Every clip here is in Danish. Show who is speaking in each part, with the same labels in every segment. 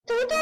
Speaker 1: Vent.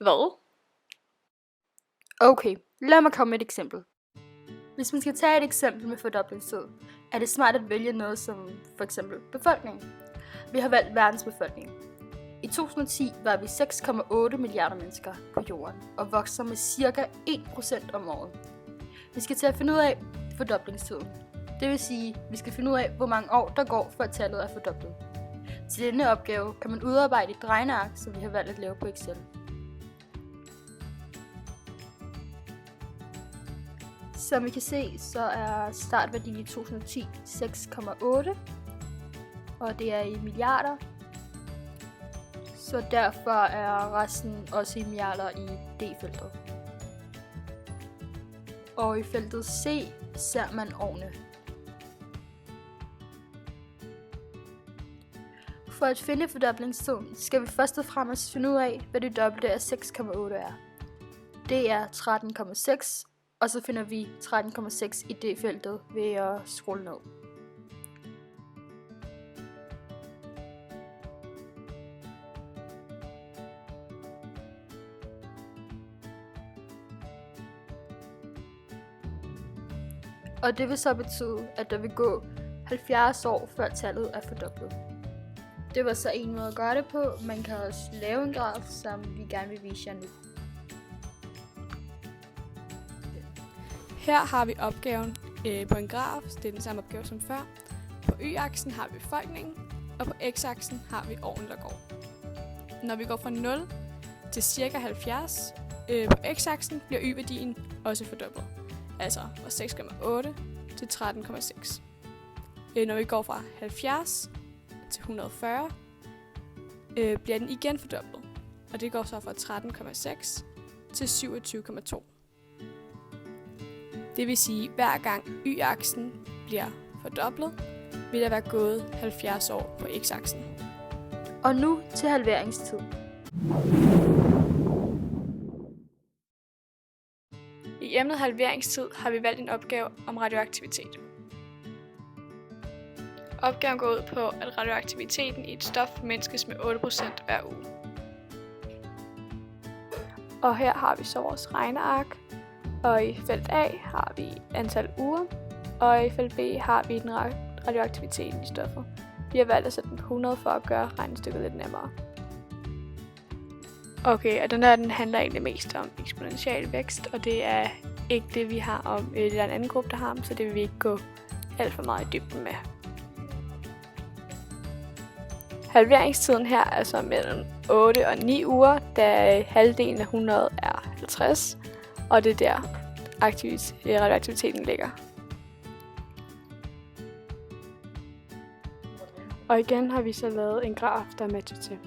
Speaker 1: Hvad?
Speaker 2: Okay, lad mig komme med et eksempel. Hvis man skal tage et eksempel med fordoblingstid, er det smart at vælge noget som for eksempel befolkningen. Vi har valgt verdens befolkning. I 2010 var vi 6,8 milliarder mennesker på jorden og vokser med cirka 1% om året. Vi skal til at finde ud af fordoblingstiden. Det vil sige, vi skal finde ud af, hvor mange år der går, før tallet er fordoblet. Til denne opgave kan man udarbejde et regneark, som vi har valgt at lave på Excel. Som vi kan se, så er startværdien i 2010 6,8, og det er i milliarder. Så derfor er resten også i milliarder i D-feltet. Og i feltet C ser man årene. For at finde fordoblingstiden skal vi først og fremmest finde ud af, hvad det dobbelte af 6,8 er. Det er 13,6, og så finder vi 13,6 i D-feltet ved at scrolle ned. Og det vil så betyde, at der vil gå 70 år, før tallet er fordoblet. Det var så en måde at gøre det på. Man kan også lave en graf, som vi gerne vil vise jer nu.
Speaker 3: Her har vi opgaven på en graf. Det er den samme opgave som før. På y-aksen har vi befolkningen, og på x-aksen har vi årene, der går. Når vi går fra 0 til ca. 70, på x-aksen bliver y-værdien også fordoblet. Altså fra 6,8 til 13,6. Når vi går fra 70 til 140, bliver den igen fordoblet. Og det går så fra 13,6 til 27,2. Det vil sige, at hver gang y-aksen bliver fordoblet, vil der være gået 70 år på x-aksen.
Speaker 2: Og nu til halveringstid.
Speaker 3: I emnet halveringstid har vi valgt en opgave om radioaktivitet. Opgaven går ud på, at radioaktiviteten i et stof mindskes med 8% hver uge. Og her har vi så vores regneark, og i felt A har vi antal uger, og i felt B har vi den radioaktiviteten i stoffet. Vi har valgt at sætte den på 100 for at gøre regnestykket lidt nemmere. Okay, og den handler egentlig mest om eksponentiel vækst, og det er ikke det, vi har om. Det er en anden gruppe, der har dem, så det vil vi ikke gå alt for meget i dybden med. Halveringstiden her er så mellem 8 og 9 uger, da halvdelen af 100 er 50, og det er der radioaktiviteten ligger. Og igen har vi så lavet en graf, der matcher til.